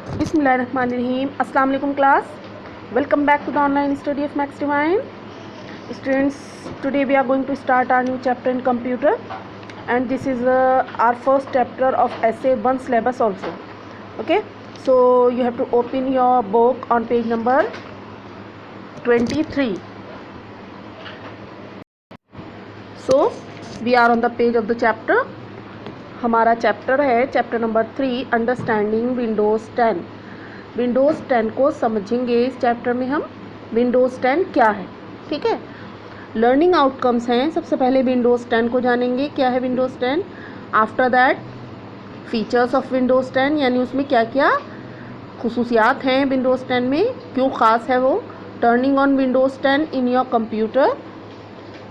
Bismillahirrahmanirrahim. Assalamu alaikum class. Welcome back to the online study of Max Divine. Students, today we are going to start our new chapter in computer, and this is our first chapter of essay 1 syllabus also. Okay, so you have to open your book on page number 23. So we are on the page of the chapter. हमारा chapter है chapter number 3 understanding Windows 10। Windows 10 को समझेंगे इस chapter में हम। Windows 10 क्या है, ठीक है। लर्निंग आउटकम्स हैं, सबसे पहले विंडोज़ 10 को जानेंगे क्या है Windows 10। After that features of Windows 10, यानी उसमें क्या क्या खुसूसियात हैं विंडोज़ 10 में, क्यों ख़ास है वो। Turning on Windows 10 in your computer,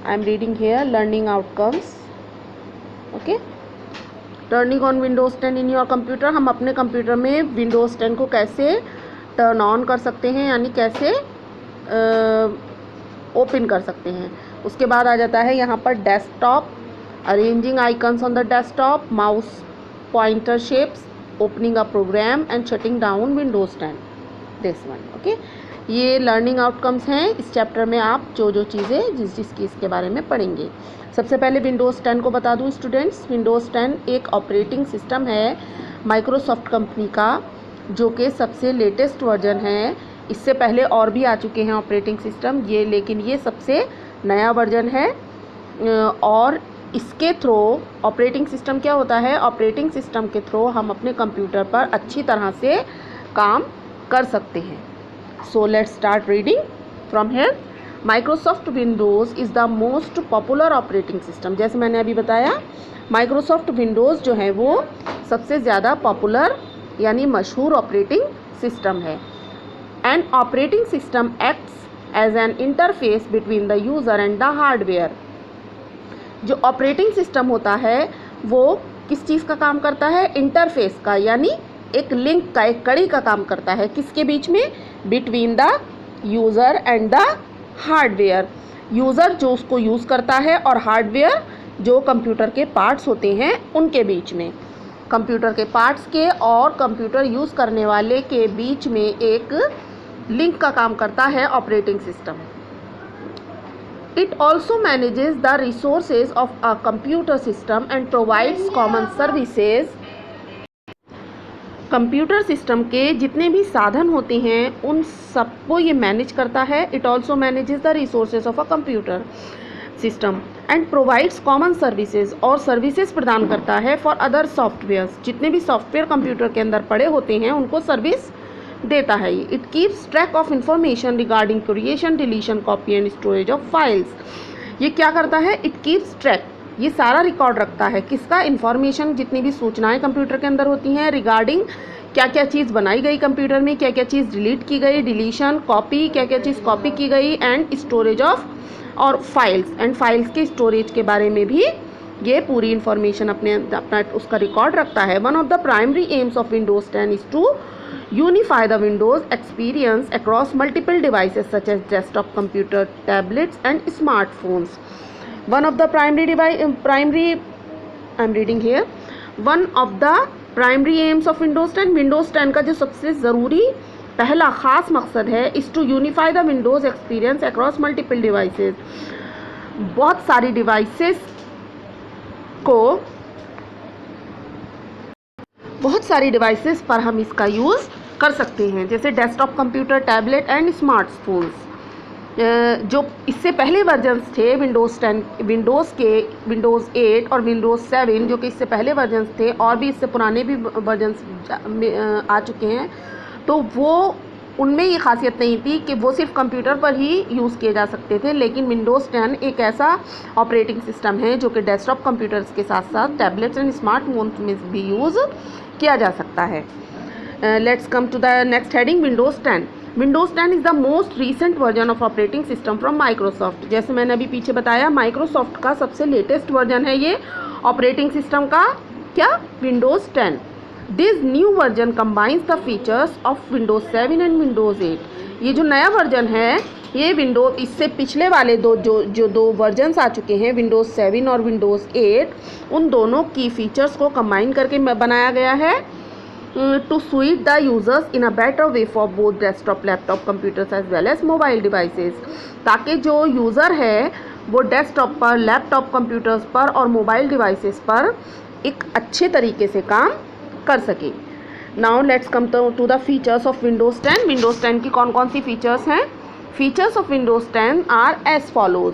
I am reading here learning outcomes. Okay, turning on Windows 10 in your computer, हम अपने कंप्यूटर में विंडोज़ 10 को कैसे टर्न ऑन कर सकते हैं, यानी कैसे ओपन कर सकते हैं। उसके बाद आ जाता है यहाँ पर desktop, arranging icons on the desktop, mouse pointer shapes, opening a program and shutting down Windows 10, this one. Okay, ये लर्निंग आउटकम्स हैं। इस चैप्टर में आप जो चीज़ें जिसकी इसके बारे में पढ़ेंगे। सबसे पहले विंडोज़ 10 को बता दूं स्टूडेंट्स, विंडोज़ 10 एक ऑपरेटिंग सिस्टम है माइक्रोसॉफ्ट कंपनी का, जो कि सबसे लेटेस्ट वर्जन है। इससे पहले और भी आ चुके हैं ऑपरेटिंग सिस्टम ये, लेकिन ये सबसे नया वर्जन है। और इसके थ्रू ऑपरेटिंग सिस्टम क्या होता है, ऑपरेटिंग सिस्टम के थ्रू हम अपने कंप्यूटर पर अच्छी तरह से काम कर सकते हैं। So let's start reading from here. Microsoft Windows is the most popular operating system. जैसे मैंने अभी बताया, माइक्रोसॉफ्ट विंडोज़ जो है वो सबसे ज़्यादा पॉपुलर यानी मशहूर ऑपरेटिंग सिस्टम है। An operating system acts as an interface between the user and the hardware. जो ऑपरेटिंग सिस्टम होता है वो किस चीज़ का काम करता है, इंटरफेस का, यानी एक लिंक का, एक कड़ी का काम करता है। किसके बीच में, between the user and the hardware. User जो उसको यूज़ करता है और हार्डवेयर जो कंप्यूटर के पार्ट्स होते हैं उनके बीच में। कंप्यूटर के पार्ट्स के और कंप्यूटर यूज़ करने वाले के बीच में एक लिंक का काम करता है operating system. It also manages the resources of a computer system and provides common services. Computer system के जितने भी साधन होते हैं उन सबको ये मैनेज करता है। It also manages the resources of a computer system and provides common services, और सर्विसेज प्रदान करता है फॉर अदर सॉफ्टवेयर्स। जितने भी सॉफ्टवेयर कंप्यूटर के अंदर पड़े होते हैं उनको सर्विस देता है। It keeps track of information regarding creation, deletion, copy and storage of files. ये क्या करता है, इट कीप्स ट्रैक, ये सारा रिकॉर्ड रखता है किसका, इन्फॉर्मेशन, जितनी भी सूचनाएं कंप्यूटर के अंदर होती हैं रिगार्डिंग क्या क्या चीज़ बनाई गई कंप्यूटर में, क्या क्या चीज़ डिलीट की गई, डिलीशन, कॉपी, क्या क्या चीज़ कॉपी की गई, एंड स्टोरेज ऑफ, और फाइल्स, एंड फाइल्स के स्टोरेज के बारे में भी ये पूरी इन्फॉर्मेशन अपना उसका रिकॉर्ड रखता है। One of the primary aims of Windows 10 is to unify the Windows experience across multiple devices such as desktop computer, tablets and smartphones. One of the I'm reading here, one of the primary aims of Windows 10, Windows 10 का जो सबसे ज़रूरी पहला ख़ास मकसद है is to unify the Windows experience across multiple devices। बहुत सारी डिवाइसेस पर हम इसका यूज़ कर सकते हैं, जैसे desktop computer, tablet and smartphones. जो इससे पहले वर्जन्स थे विंडोज़ 10, विंडोज़ 8 और विंडोज़ 7, जो कि इससे पहले वर्जन्स थे, और भी इससे पुराने भी वर्जन्स आ चुके हैं, तो वो उनमें ये खासियत नहीं थी कि वो सिर्फ कंप्यूटर पर ही यूज़ किए जा सकते थे। लेकिन विंडोज़ 10 एक ऐसा ऑपरेटिंग सिस्टम है जो कि डेस्कटॉप कंप्यूटर्स के साथ साथ टैबलेट्स एंड स्मार्टफोन्स में भी यूज़ किया जा सकता है। Let's come to the next heading, Windows 10। Windows 10 is the most recent version of operating system from Microsoft. जैसे मैंने अभी पीछे बताया, माइक्रोसॉफ्ट का सबसे लेटेस्ट वर्जन है ये ऑपरेटिंग सिस्टम का, क्या, Windows 10। This new version combines the features of Windows 7 and Windows 8। ये जो नया वर्जन है ये विंडोज़, इससे पिछले वाले दो वर्जन्स आ चुके हैं, विंडोज़ 7 और विंडोज़ 8, उन दोनों की फ़ीचर्स को कंबाइन करके बनाया गया है to suit the users in a better way for both desktop, laptop computers as well as mobile devices, ताकि जो यूज़र है वो डेस्कटॉप पर, लैपटॉप कंप्यूटर्स पर और मोबाइल डिवाइसेस पर एक अच्छे तरीके से काम कर सके. Now let's come to the features of Windows 10. Windows 10 की कौन कौन सी फीचर्स हैं? Features of Windows 10 are as follows.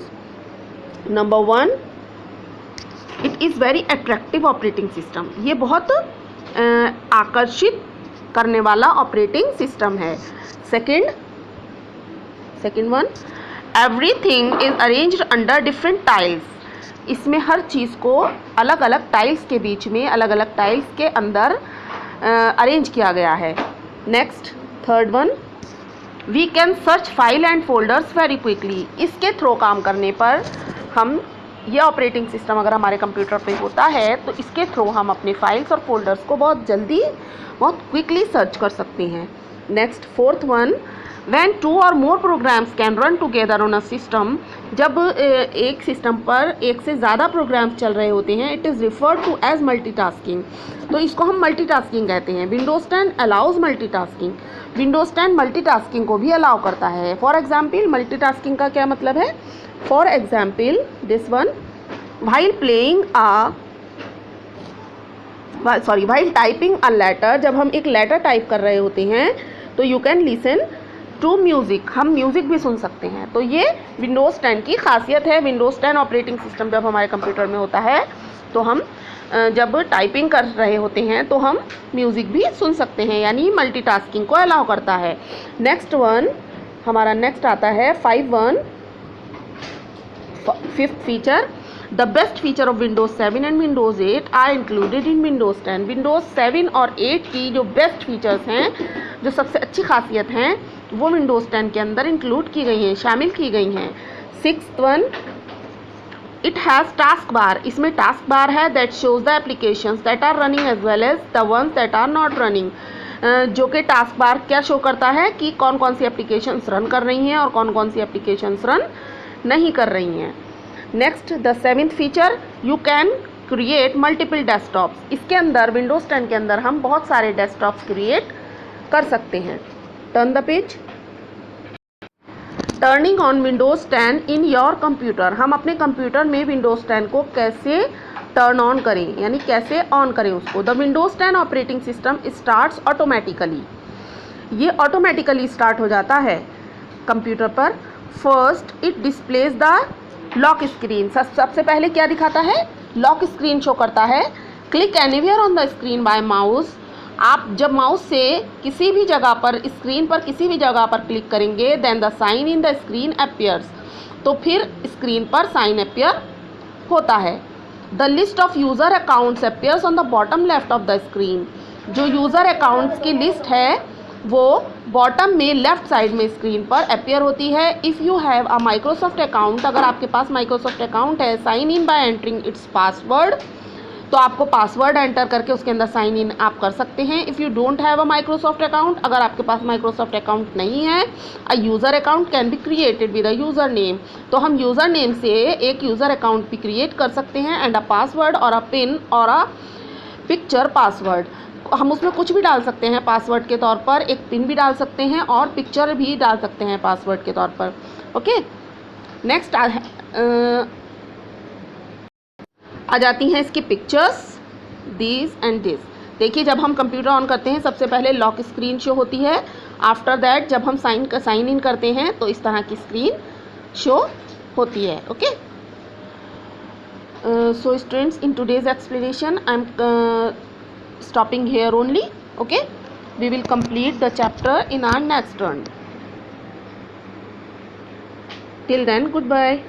Number 1, it is very attractive operating system. ये बहुत आकर्षित करने वाला ऑपरेटिंग सिस्टम है. Second one, everything is arranged under different tiles. इसमें हर चीज़ को अलग अलग टाइल्स के बीच में, अलग अलग टाइल्स के अंदर अरेंज किया गया है. Next, third one, we can search file and folders very quickly. इसके थ्रू काम करने पर हम, ये ऑपरेटिंग सिस्टम अगर हमारे कंप्यूटर पे होता है तो इसके थ्रू हम अपने फाइल्स और फोल्डर्स को बहुत जल्दी, बहुत क्विकली सर्च कर सकते हैं. नेक्स्ट, फोर्थ वन, व्हेन 2 और more programs can run together on a system. जब एक सिस्टम पर एक से ज़्यादा प्रोग्राम्स चल रहे होते हैं, it is referred to as multitasking. तो इसको हम मल्टीटास्किंग कहते हैं. Windows 10 allows multitasking. Windows 10 multitasking को भी अलाउ करता है. फॉर एग्जाम्पल, मल्टीटास्किंग का क्या मतलब है? For example this one, while typing a letter. जब हम एक लेटर टाइप कर रहे होते हैं तो you can listen to music. हम म्यूज़िक भी सुन सकते हैं. तो ये विंडोज़ 10 की खासियत है. विंडोज़ 10 ऑपरेटिंग सिस्टम जब हमारे कंप्यूटर में होता है तो हम जब टाइपिंग कर रहे होते हैं तो हम म्यूज़िक भी सुन सकते हैं, यानी मल्टीटास्किंग को अलाउ करता है. नेक्स्ट वन, हमारा नेक्स्ट आता है 5th feature. The best feature of Windows 7 and Windows 8 are included in Windows 10. Windows 7 और 8 की जो बेस्ट फीचर्स हैं, जो सबसे अच्छी खासियत हैं, वो Windows 10 के अंदर इंक्लूड की गई हैं, शामिल की गई हैं. 6th one, it has task bar. इसमें टास्क बार है that shows the applications that are running as well as the ones that are not running. जो कि टास्क बार क्या शो करता है कि कौन कौन सी एप्लीकेशंस रन कर रही हैं और कौन कौन सी एप्लीकेशंस रन नहीं कर रही हैं. Next, the 7th feature, you can create multiple desktops. इसके अंदर, विंडोज़ 10 के अंदर हम बहुत सारे डेस्कटॉप्स क्रिएट कर सकते हैं. Turn the page. Turning on Windows 10 in your computer. हम अपने कंप्यूटर में विंडोज़ 10 को कैसे टर्न ऑन करें, यानी कैसे ऑन करें उसको. The Windows 10 operating system starts automatically. ये ऑटोमेटिकली स्टार्ट हो जाता है कंप्यूटर पर. First, it displays the lock screen. सबसे पहले क्या दिखाता है? लॉक स्क्रीन शो करता है. Click anywhere on the screen bye mouse. आप जब माउस से किसी भी जगह पर, स्क्रीन पर किसी भी जगह पर क्लिक करेंगे, then the sign in the screen appears. तो फिर स्क्रीन पर साइन अपीयर होता है. The list of user accounts appears on the bottom left of the screen. जो यूज़र अकाउंट्स की लिस्ट है वो बॉटम में लेफ्ट साइड में स्क्रीन पर अपीयर होती है. If you have a Microsoft account, अगर आपके पास माइक्रोसॉफ्ट अकाउंट है, sign in by entering its password, तो आपको पासवर्ड एंटर करके उसके अंदर साइन इन आप कर सकते हैं. If you don't have a Microsoft account, अगर आपके पास माइक्रोसॉफ्ट अकाउंट नहीं है, अ user account can be created with a user name. तो हम यूज़र नेम से एक यूज़र अकाउंट भी क्रिएट कर सकते हैं. एंड अ पासवर्ड और अ पिन और अ पिक्चर पासवर्ड. हम उसमें कुछ भी डाल सकते हैं पासवर्ड के तौर पर. एक पिन भी डाल सकते हैं और पिक्चर भी डाल सकते हैं पासवर्ड के तौर पर. ओके, नेक्स्ट आ जाती हैं इसकी पिक्चर्स, दिस एंड दिस. देखिए, जब हम कंप्यूटर ऑन करते हैं सबसे पहले लॉक स्क्रीन शो होती है. आफ्टर दैट जब हम साइन इन करते हैं तो इस तरह की स्क्रीन शो होती है. Okay, so students, in today's explanation I am stopping here only. Okay, we will complete the chapter in our next turn. Till then, goodbye.